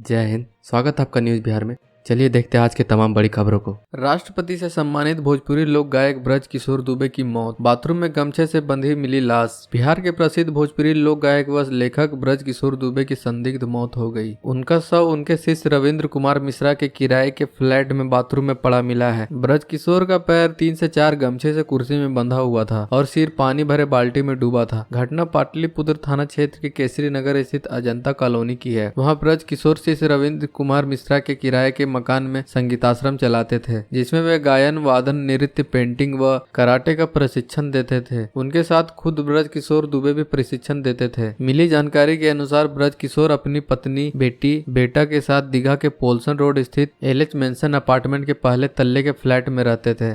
जय हिंद। स्वागत है आपका न्यूज बिहार में। चलिए देखते हैं आज के तमाम बड़ी खबरों को। राष्ट्रपति से सम्मानित भोजपुरी लोक गायक ब्रज किशोर दुबे की मौत, बाथरूम में गमछे से बंधी मिली लाश। बिहार के प्रसिद्ध भोजपुरी लोक गायक व लेखक ब्रज किशोर दुबे की संदिग्ध मौत हो गई। उनका शव उनके शिष्य रविंद्र कुमार मिश्रा के किराए के फ्लैट में बाथरूम में पड़ा मिला है। ब्रज किशोर का पैर 3 से 4 गमछे से कुर्सी में बंधा हुआ था और सिर पानी भरे बाल्टी में डूबा था। घटना पाटलिपुत्र थाना क्षेत्र के केसरी नगर स्थित अजंता कॉलोनी की है। वहाँ ब्रज किशोर शिष्य रविंद्र कुमार मिश्रा के किराए के मकान में संगीताश्रम चलाते थे, जिसमें वे गायन, वादन, नृत्य, पेंटिंग व कराटे का प्रशिक्षण देते थे। उनके साथ खुद ब्रज किशोर दुबे भी प्रशिक्षण देते थे। मिली जानकारी के अनुसार ब्रज किशोर अपनी पत्नी, बेटा के साथ दीघा के पोल्सन रोड स्थित एलएच मेंशन अपार्टमेंट के पहले तल्ले के फ्लैट में रहते थे।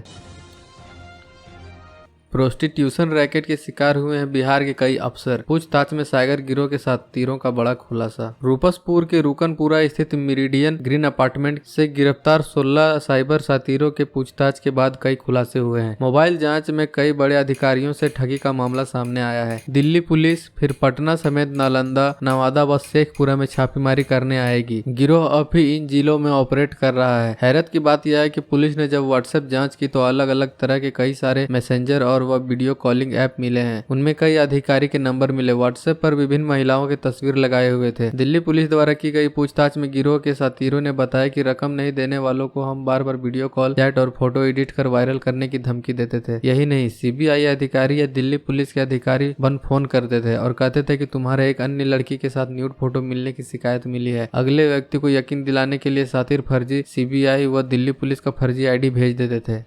प्रोस्टिट्यूशन रैकेट के शिकार हुए हैं बिहार के कई अफसर, पूछताछ में साइबर गिरोह के साथ तीरों का बड़ा खुलासा। रूपसपुर के रुकनपुरा स्थित मेरिडियन ग्रीन अपार्टमेंट से गिरफ्तार 16 साइबर साथीरों के पूछताछ के बाद कई खुलासे हुए हैं। मोबाइल जांच में कई बड़े अधिकारियों से ठगी का मामला सामने आया है। दिल्ली पुलिस फिर पटना समेत नालंदा, नवादा व शेखपुरा में छापेमारी करने आएगी। गिरोह अब भी इन जिलों में ऑपरेट कर रहा है। हैरत की बात यह है कि पुलिस ने जब व्हाट्सएप जांच की तो अलग अलग तरह के कई सारे मैसेंजर और व वीडियो कॉलिंग ऐप मिले हैं। उनमें कई अधिकारी के नंबर मिले। व्हाट्सएप पर विभिन्न महिलाओं की तस्वीर लगाए हुए थे। दिल्ली पुलिस द्वारा की गई पूछताछ में गिरोह के साथीरों ने बताया कि रकम नहीं देने वालों को हम बार बार वीडियो कॉल, चैट और फोटो एडिट कर वायरल करने की धमकी देते थे। यही नहीं, सीबीआई अधिकारी या दिल्ली पुलिस के अधिकारी बन फोन करते थे और कहते थे कि तुम्हारे एक अन्य लड़की के साथ न्यूड फोटो मिलने की शिकायत मिली है। अगले व्यक्ति को यकीन दिलाने के लिए साथी फर्जी सीबीआई व दिल्ली पुलिस का फर्जी आईडी भेज देते थे।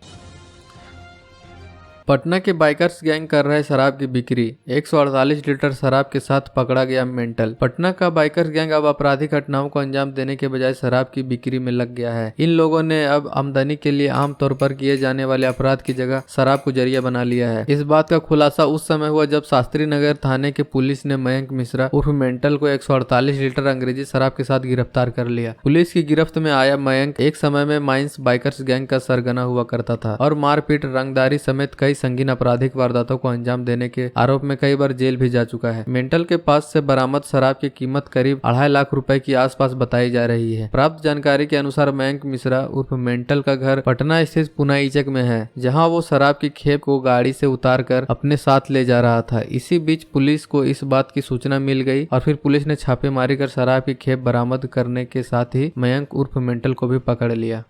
पटना के बाइकर्स गैंग कर रहे शराब की बिक्री, 148 लीटर शराब के साथ पकड़ा गया मेंटल। पटना का बाइकर्स गैंग अब आपराधिक घटनाओं को अंजाम देने के बजाय शराब की बिक्री में लग गया है। इन लोगों ने अब आमदनी के लिए आमतौर पर किए जाने वाले अपराध की जगह शराब को जरिया बना लिया है। इस बात का खुलासा उस समय हुआ जब शास्त्री नगर थाने के पुलिस ने मयंक मिश्रा उर्फ मेंटल को 148 लीटर अंग्रेजी शराब के साथ गिरफ्तार कर लिया। पुलिस की गिरफ्त में आया मयंक एक समय में माइंस बाइकर्स गैंग का सरगना हुआ करता था और मारपीट, रंगदारी समेत कई संगीन आपराधिक वारदातों को अंजाम देने के आरोप में कई बार जेल भी जा चुका है। मेंटल के पास से बरामद शराब की कीमत करीब 2.5 लाख रुपए की आसपास बताई जा रही है। प्राप्त जानकारी के अनुसार मयंक मिश्रा उर्फ मेंटल का घर पटना स्थित पुनाईचक में है, जहां वो शराब की खेप को गाड़ी से उतारकर अपने साथ ले जा रहा था। इसी बीच पुलिस को इस बात की सूचना मिल गई और फिर पुलिस ने छापेमारी कर शराब की खेप बरामद करने के साथ ही मयंक उर्फ मेंटल को भी पकड़ लिया।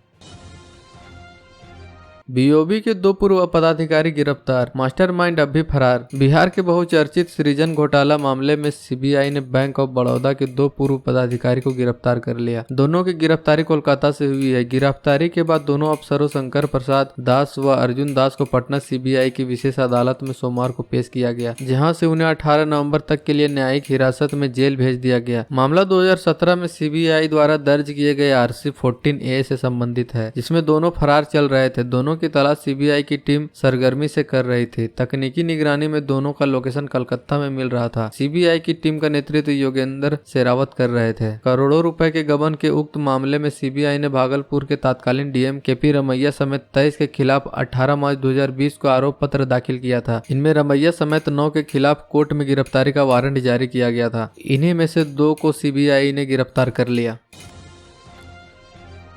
बीओबी के 2 पूर्व पदाधिकारी गिरफ्तार, मास्टरमाइंड अब भी फरार। बिहार के बहुचर्चित सृजन घोटाला मामले में सीबीआई ने बैंक ऑफ बड़ौदा के 2 पूर्व पदाधिकारी को गिरफ्तार कर लिया। दोनों की गिरफ्तारी कोलकाता से हुई है। गिरफ्तारी के बाद दोनों अफसरों शंकर प्रसाद दास व अर्जुन दास को पटना सीबीआई की विशेष अदालत में सोमवार को पेश किया गया, जहाँ से उन्हें 18 नवम्बर तक के लिए न्यायिक हिरासत में जेल भेज दिया गया। मामला 2017 में सीबीआई द्वारा दर्ज किए गए RC 14A से संबंधित है, जिसमें दोनों फरार चल रहे थे। दोनों की तलाश सीबीआई की टीम सरगर्मी से कर रही थी। तकनीकी निगरानी में दोनों का लोकेशन कलकत्ता में मिल रहा था। सीबीआई की टीम का नेतृत्व योगेंद्र शेरावत कर रहे थे। करोड़ों रुपए के गबन के उक्त मामले में सीबीआई ने भागलपुर के तत्कालीन डीएम केपी रमैया समेत 23 के खिलाफ 18 मार्च 2020 को आरोप पत्र दाखिल किया था। इनमें रमैया समेत 9 के खिलाफ कोर्ट में गिरफ्तारी का वारंट जारी किया गया था। इन्हीं में से 2 को सीबीआई ने गिरफ्तार कर लिया।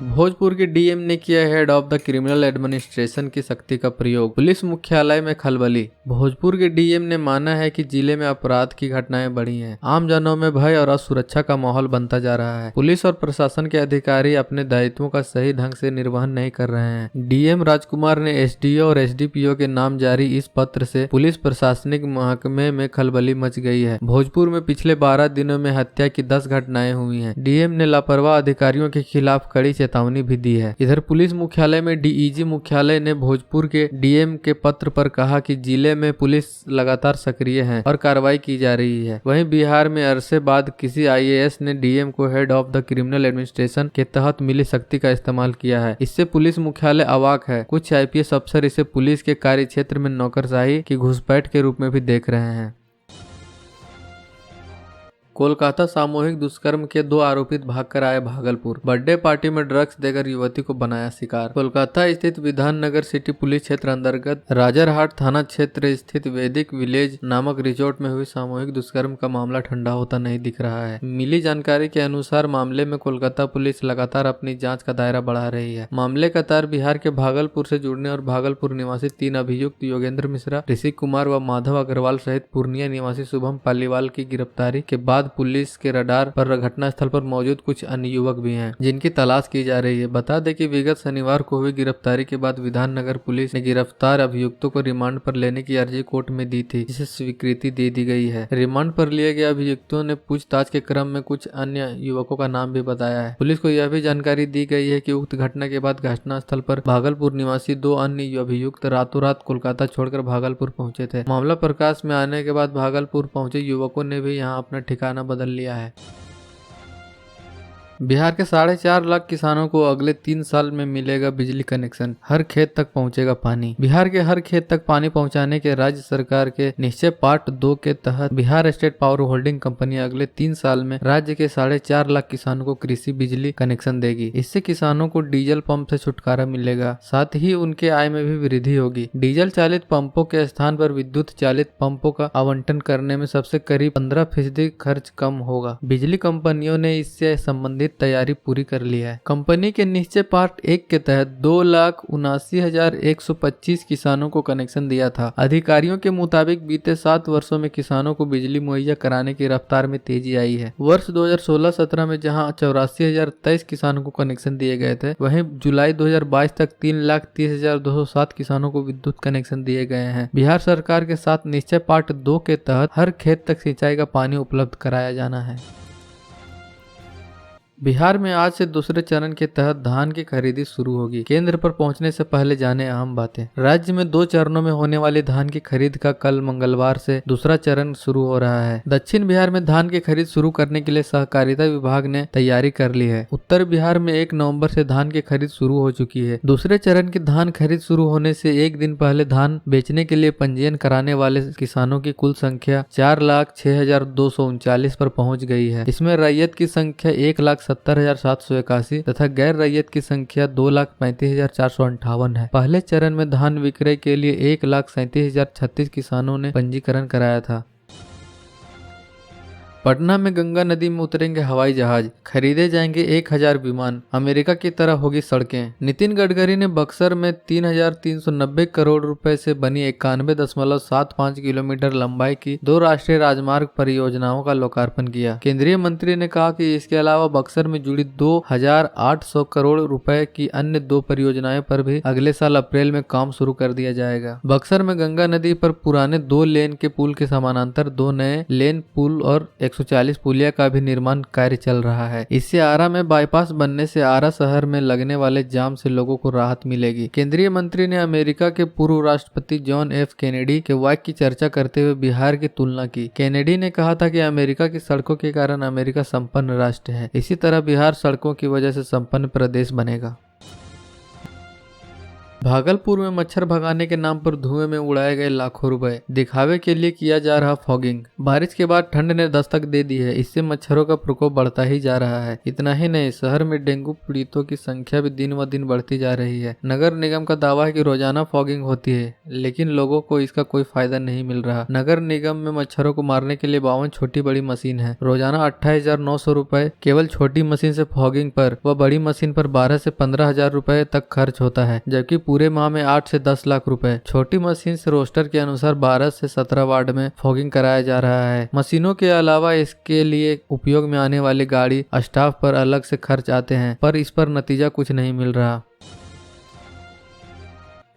भोजपुर के डीएम ने किया head of the criminal administration की शक्ति का प्रयोग, पुलिस मुख्यालय में खलबली। भोजपुर के डीएम ने माना है कि जिले में अपराध की घटनाएं बढ़ी हैं। आम जनों में भय और असुरक्षा का माहौल बनता जा रहा है। पुलिस और प्रशासन के अधिकारी अपने दायित्वों का सही ढंग से निर्वहन नहीं कर रहे हैं। डीएम राजकुमार ने एसडीओ और एसडीपीओ के नाम जारी इस पत्र से पुलिस प्रशासनिक महकमे में खलबली मच गई है। भोजपुर में पिछले 12 दिनों में हत्या की 10 घटनाएं हुई हैं। डीएम ने लापरवाह अधिकारियों के खिलाफ कड़ी चेतावनी भी दी है। इधर पुलिस मुख्यालय में डीईजी मुख्यालय ने भोजपुर के डीएम के पत्र पर कहा कि जिले में पुलिस लगातार सक्रिय है और कार्रवाई की जा रही है। वहीं बिहार में अरसे बाद किसी आईएएस ने डीएम को head of the criminal administration के तहत मिली शक्ति का इस्तेमाल किया है। इससे पुलिस मुख्यालय अवाक है। कुछ आईपीएस अफसर इसे पुलिस के कार्य क्षेत्र में नौकरशाही की घुसपैठ के रूप में भी देख रहे हैं। कोलकाता सामूहिक दुष्कर्म के 2 आरोपित भागकर आए भागलपुर। बर्थडे पार्टी में ड्रग्स देकर युवती को बनाया शिकार। कोलकाता स्थित विधान नगर सिटी पुलिस क्षेत्र अंतर्गत राजरहाट थाना क्षेत्र स्थित वैदिक विलेज नामक रिजॉर्ट में हुई सामूहिक दुष्कर्म का मामला ठंडा होता नहीं दिख रहा है। मिली जानकारी के अनुसार मामले में कोलकाता पुलिस लगातार अपनी जाँच का दायरा बढ़ा रही है। मामले का तार बिहार के भागलपुर से जुड़ने और भागलपुर निवासी 3 अभियुक्त योगेंद्र मिश्रा, ऋषि कुमार व माधव अग्रवाल सहित पूर्णिया निवासी शुभम पालीवाल की गिरफ्तारी के बाद पुलिस के रडार पर घटनास्थल पर मौजूद कुछ अन्य युवक भी हैं, जिनकी तलाश की जा रही है। बता दें कि विगत शनिवार को हुई गिरफ्तारी के बाद विधान नगर पुलिस ने गिरफ्तार अभियुक्तों को रिमांड पर लेने की अर्जी कोर्ट में दी थी, जिसे स्वीकृति दे दी गई है। रिमांड पर लिए गए अभियुक्तों ने पूछताछ के क्रम में कुछ अन्य युवकों का नाम भी बताया है। पुलिस को यह भी जानकारी दी गई है कि उक्त घटना के बाद घटनास्थल पर भागलपुर निवासी 2 अन्य अभियुक्त रातों रात कोलकाता छोड़कर भागलपुर पहुंचे थे। मामला प्रकाश में आने के बाद भागलपुर पहुंचे युवकों ने भी यहां अपना ठिकाना बदल लिया है। बिहार के 4.5 लाख किसानों को अगले 3 साल में मिलेगा बिजली कनेक्शन, हर खेत तक पहुंचेगा पानी। बिहार के हर खेत तक पानी पहुंचाने के राज्य सरकार के निश्चय पार्ट 2 के तहत Bihar state power holding company अगले 3 साल में राज्य के 4.5 लाख किसानों को कृषि बिजली कनेक्शन देगी। इससे किसानों को डीजल पंप से छुटकारा मिलेगा, साथ ही उनके आय में भी वृद्धि होगी। डीजल चालित पंपों के स्थान पर विद्युत चालित पंपों का आवंटन करने में सबसे करीब 15% खर्च कम होगा। बिजली कंपनियों ने इससे संबंधित तैयारी पूरी कर ली है। कंपनी के निश्चय पार्ट 1 के तहत 2,79,125 किसानों को कनेक्शन दिया था। अधिकारियों के मुताबिक बीते 7 वर्षों में किसानों को बिजली मुहैया कराने की रफ्तार में तेजी आई है। वर्ष 2016-17 में जहां 84,023 किसानों को कनेक्शन दिए गए थे, वहीं जुलाई 2022 तक 3,30,207 किसानों को विद्युत कनेक्शन दिए गए हैं। बिहार सरकार के साथ निश्चय पार्ट 2 के तहत हर खेत तक सिंचाई का पानी उपलब्ध कराया जाना है। बिहार में आज से दूसरे चरण के तहत धान की खरीदी शुरू होगी। केंद्र पर पहुंचने से पहले जाने अहम बातें। राज्य में 2 चरणों में होने वाली धान की खरीद का कल मंगलवार से दूसरा चरण शुरू हो रहा है। दक्षिण बिहार में धान की खरीद शुरू करने के लिए सहकारिता विभाग ने तैयारी कर ली है। उत्तर बिहार में 1 नवंबर से धान की खरीद शुरू हो चुकी है। दूसरे चरण की धान खरीद शुरू होने से 1 दिन पहले धान बेचने के लिए पंजीयन कराने वाले किसानों की कुल संख्या 4,06,239 पर पहुँच गई है। इसमें रैयत की संख्या 1,70,781 तथा गैर रैयत की संख्या 2,35,458 है। पहले चरण में धान विक्रय के लिए 1,37,036 किसानों ने पंजीकरण कराया था। पटना में गंगा नदी में उतरेंगे हवाई जहाज, खरीदे जाएंगे 1,000 विमान, अमेरिका की तरह होगी सड़कें। नितिन गडकरी ने बक्सर में 3,390 करोड़ रुपए से बनी 91.75 किलोमीटर लंबाई की 2 राष्ट्रीय राजमार्ग परियोजनाओं का लोकार्पण किया। केंद्रीय मंत्री ने कहा कि इसके अलावा बक्सर में जुड़ी 2,800 करोड़ रुपए की अन्य 2 परियोजनाएं पर भी अगले साल अप्रैल में काम शुरू कर दिया जाएगा। बक्सर में गंगा नदी पर पुराने 2 लेन के पुल के समानांतर 2 नए लेन पुल और 140 पुलिया का भी निर्माण कार्य चल रहा है। इससे आरा में बाईपास बनने से आरा शहर में लगने वाले जाम से लोगों को राहत मिलेगी। केंद्रीय मंत्री ने अमेरिका के पूर्व राष्ट्रपति जॉन एफ केनेडी के वाक्य की चर्चा करते हुए बिहार की तुलना की। केनेडी ने कहा था कि अमेरिका की सड़कों के कारण अमेरिका संपन्न राष्ट्र है, इसी तरह बिहार सड़कों की वजह से संपन्न प्रदेश बनेगा। भागलपुर में मच्छर भगाने के नाम पर धुएं में उड़ाए गए लाखों रुपए, दिखावे के लिए किया जा रहा फॉगिंग। बारिश के बाद ठंड ने दस्तक दे दी है, इससे मच्छरों का प्रकोप बढ़ता ही जा रहा है। इतना ही नहीं, शहर में डेंगू पीड़ितों की संख्या भी दिन ब दिन बढ़ती जा रही है। नगर निगम का दावा है कि रोजाना फॉगिंग होती है, लेकिन लोगों को इसका कोई फायदा नहीं मिल रहा। नगर निगम में मच्छरों को मारने के लिए 52 छोटी बड़ी मशीन है। रोजाना 28,900 रुपए केवल छोटी मशीन से फॉगिंग पर व बड़ी मशीन पर 12 से 15,000 रुपए तक खर्च होता है, जबकि पूरे माह में 8 से 10 लाख रुपए। छोटी मशीन से रोस्टर के अनुसार 12 से 17 वार्ड में फॉगिंग कराया जा रहा है। मशीनों के अलावा इसके लिए उपयोग में आने वाली गाड़ी, स्टाफ पर अलग से खर्च आते हैं, पर इस पर नतीजा कुछ नहीं मिल रहा।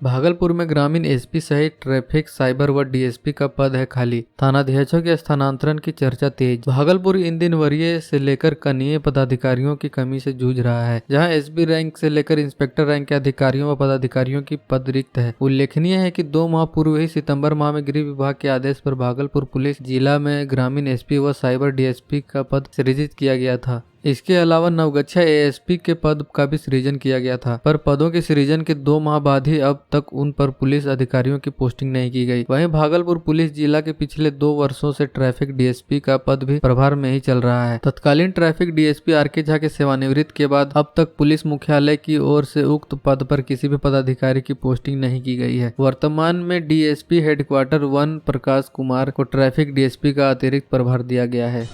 भागलपुर में ग्रामीण एसपी सहित ट्रैफिक, साइबर व डीएसपी का पद है खाली, थानाध्यक्षों के स्थानांतरण की चर्चा तेज। भागलपुर इन दिन वरीय से लेकर कनीय पदाधिकारियों की कमी से जूझ रहा है, जहां एसपी रैंक से लेकर इंस्पेक्टर रैंक के अधिकारियों व पदाधिकारियों की पद रिक्त है। उल्लेखनीय है कि 2 माह पूर्व ही सितंबर माह में गृह विभाग के आदेश पर भागलपुर पुलिस जिला में ग्रामीण एसपी व साइबर डीएसपी का पद सृजित किया गया था। इसके अलावा नवगछिया एएसपी के पद का भी सृजन किया गया था, पर पदों के सृजन के 2 माह बाद ही अब तक उन पर पुलिस अधिकारियों की पोस्टिंग नहीं की गई। वहीं भागलपुर पुलिस जिला के पिछले 2 वर्षों से ट्रैफिक डीएसपी का पद भी प्रभार में ही चल रहा है। तत्कालीन ट्रैफिक डीएसपी आरके झा के सेवानिवृत्ति के बाद अब तक पुलिस मुख्यालय की ओर से उक्त पद पर किसी भी पदाधिकारी की पोस्टिंग नहीं की गई है। वर्तमान में डीएसपी हेडक्वार्टर 1 प्रकाश कुमार को ट्रैफिक डीएसपी का अतिरिक्त प्रभार दिया गया है।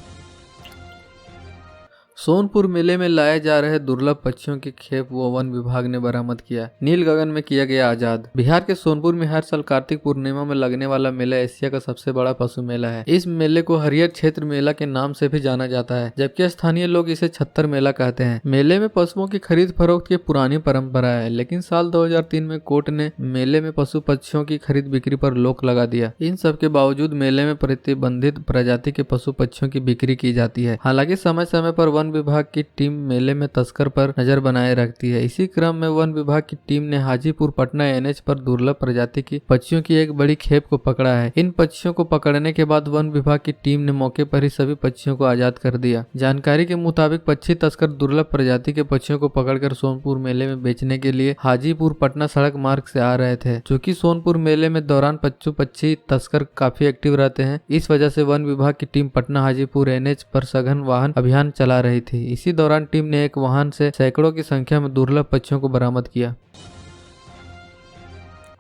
सोनपुर मेले में लाए जा रहे दुर्लभ पक्षियों की खेप वन विभाग ने बरामद किया। नील गगन में किया गया आजाद। बिहार के सोनपुर में हर साल कार्तिक पूर्णिमा में लगने वाला मेला एशिया का सबसे बड़ा पशु मेला है। इस मेले को हरियर क्षेत्र मेला के नाम से भी जाना जाता है, जबकि स्थानीय लोग इसे छत्तर मेला कहते हैं। मेले में पशुओं की खरीद फरोख्त की पुरानी परंपरा है, लेकिन साल 2003 में कोर्ट ने मेले में पशु पक्षियों की खरीद बिक्री पर रोक लगा दिया। इन सब के बावजूद मेले में प्रतिबंधित प्रजाति के पशु पक्षियों की बिक्री की जाती है। हालांकि समय समय पर वन विभाग की टीम मेले में तस्कर पर नजर बनाए रखती है। इसी क्रम में वन विभाग की टीम ने हाजीपुर पटना एनएच पर दुर्लभ प्रजाति की पक्षियों की एक बड़ी खेप को पकड़ा है। इन पक्षियों को पकड़ने के बाद वन विभाग की टीम ने मौके पर ही सभी पक्षियों को आजाद कर दिया। जानकारी के मुताबिक पक्षी तस्कर दुर्लभ प्रजाति के पक्षियों को पकड़कर सोनपुर मेले में बेचने के लिए हाजीपुर पटना सड़क मार्ग से आ रहे थे। चूँकि सोनपुर मेले में दौरान पक्षी तस्कर काफी एक्टिव रहते हैं, इस वजह से वन विभाग की टीम पटना हाजीपुर एनएच पर सघन वाहन अभियान चला रही थी। इसी दौरान टीम ने एक वाहन से सैकड़ों की संख्या में दुर्लभ पक्षियों को बरामद किया।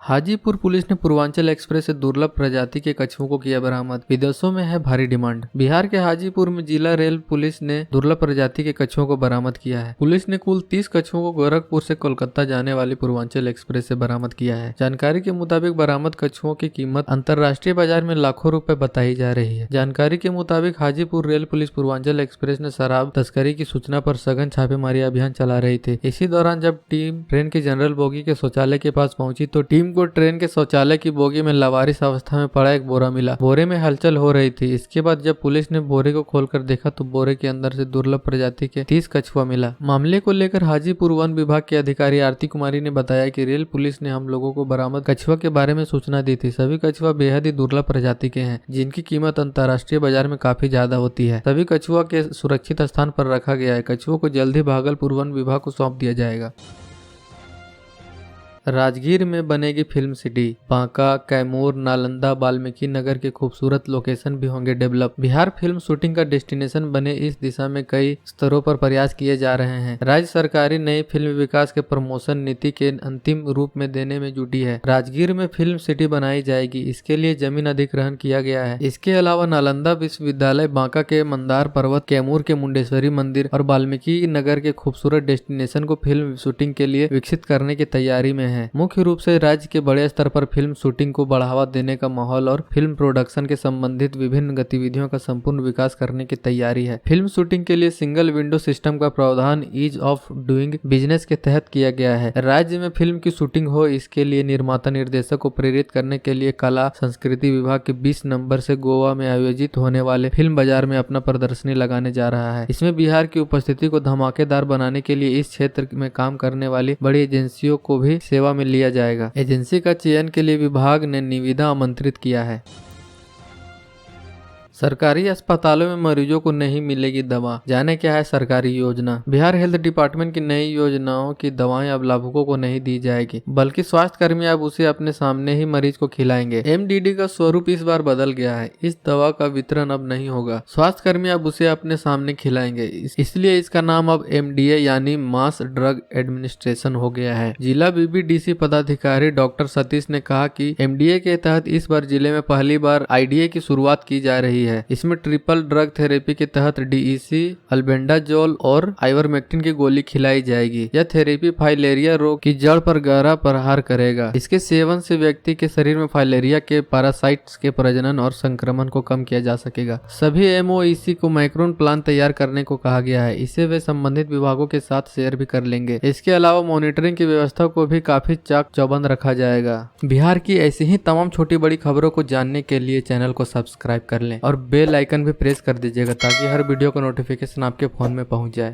हाजीपुर पुलिस ने पूर्वांचल एक्सप्रेस से दुर्लभ प्रजाति के कछुओं को किया बरामद। विदेशों में है भारी डिमांड। बिहार के हाजीपुर में जिला रेल पुलिस ने दुर्लभ प्रजाति के कछुओं को बरामद किया है। पुलिस ने कुल 30 कछुओं को गोरखपुर से कोलकाता जाने वाली पूर्वांचल एक्सप्रेस से बरामद किया है। जानकारी के मुताबिक बरामद कछुओं की कीमत अंतर्राष्ट्रीय बाजार में लाखों रुपए बताई जा रही है। जानकारी के मुताबिक Hajipur rail police Purvanchal express ने शराब तस्करी की सूचना पर सघन छापेमारी अभियान चला रही थी। इसी दौरान जब टीम ट्रेन की जनरल बोगी के शौचालय के पास पहुंची तो टीम को ट्रेन के शौचालय की बोगी में लावारिस अवस्था में पड़ा एक बोरा मिला। बोरे में हलचल हो रही थी। इसके बाद जब पुलिस ने बोरे को खोलकर देखा तो बोरे के अंदर से दुर्लभ प्रजाति के 30 कछुआ मिला। मामले को लेकर हाजीपुर वन विभाग के अधिकारी आरती कुमारी ने बताया कि रेल पुलिस ने हम लोगों को बरामद कछुआ के बारे में सूचना दी थी। सभी कछुआ बेहद ही दुर्लभ प्रजाति के हैं, जिनकी कीमत अंतर्राष्ट्रीय बाजार में काफी ज्यादा होती है। सभी कछुआ के सुरक्षित स्थान पर रखा गया है। कछुओं को जल्द ही भागलपुर वन विभाग को सौंप दिया जाएगा। राजगीर में बनेगी फिल्म सिटी। बांका, कैमूर, नालंदा, वाल्मीकि नगर के खूबसूरत लोकेशन भी होंगे डेवलप। बिहार फिल्म शूटिंग का डेस्टिनेशन बने, इस दिशा में कई स्तरों पर प्रयास किए जा रहे हैं। राज्य सरकारी नई फिल्म विकास के प्रमोशन नीति के अंतिम रूप में देने में जुटी है। राजगीर में फिल्म सिटी बनाई जाएगी। इसके लिए जमीन अधिग्रहण किया गया है। इसके अलावा नालंदा विश्वविद्यालय, बांका के मंदार पर्वत, कैमूर के मुंडेश्वरी मंदिर और वाल्मीकि नगर के खूबसूरत डेस्टिनेशन को फिल्म शूटिंग के लिए विकसित करने की तैयारी में है। मुख्य रूप से राज्य के बड़े स्तर पर फिल्म शूटिंग को बढ़ावा देने का माहौल और फिल्म प्रोडक्शन के संबंधित विभिन्न गतिविधियों का संपूर्ण विकास करने की तैयारी है। फिल्म शूटिंग के लिए सिंगल विंडो सिस्टम का प्रावधान ईज ऑफ डूइंग बिजनेस के तहत किया गया है। राज्य में फिल्म की शूटिंग हो, इसके लिए निर्माता निर्देशक को प्रेरित करने के लिए कला संस्कृति विभाग के 20 नवंबर से गोवा में आयोजित होने वाले फिल्म बाजार में अपना प्रदर्शनी लगाने जा रहा है। इसमें बिहार की उपस्थिति को धमाकेदार बनाने के लिए इस क्षेत्र में काम करने वाली बड़ी एजेंसियों को भी सेवा में लिया जाएगा। एजेंसी का चयन के लिए विभाग ने निविदा आमंत्रित किया है। सरकारी अस्पतालों में मरीजों को नहीं मिलेगी दवा। जाने क्या है सरकारी योजना। बिहार हेल्थ डिपार्टमेंट की नई योजनाओं की दवाएं अब लाभुकों को नहीं दी जाएगी, बल्कि स्वास्थ्य कर्मी अब उसे अपने सामने ही मरीज को खिलाएंगे। एमडीडी का स्वरूप इस बार बदल गया है। इस दवा का वितरण अब नहीं होगा, स्वास्थ्य कर्मी अब उसे अपने सामने खिलाएंगे। इसलिए इसका नाम अब एमडीए यानी मास ड्रग एडमिनिस्ट्रेशन हो गया है। जिला बीबीडीसी पदाधिकारी डॉक्टर सतीश ने कहा कि एमडीए के तहत इस बार जिले में पहली बार आईडीए की शुरुआत की जा रही है। इसमें ट्रिपल ड्रग थेरेपी के तहत डीईसी, अल्बेंडाजोल और आइवरमेक्टिन की गोली खिलाई जाएगी। यह थेरेपी फाइलेरिया रोग की जड़ पर गहरा प्रहार करेगा। इसके सेवन से व्यक्ति के शरीर में फाइलेरिया के पैरासाइट्स के प्रजनन और संक्रमण को कम किया जा सकेगा। सभी एमओईसी को माइक्रोन प्लान तैयार करने को कहा गया है। इसे वे संबंधित विभागों के साथ शेयर भी कर लेंगे। इसके अलावा मॉनिटरिंग की व्यवस्था को भी काफी चाक चौबंद रखा जाएगा। बिहार की ऐसी ही तमाम छोटी बड़ी खबरों को जानने के लिए चैनल को सब्सक्राइब कर लें और बेल आइकन भी प्रेस कर दीजिएगा ताकि हर वीडियो का नोटिफिकेशन आपके फोन में पहुंच जाए।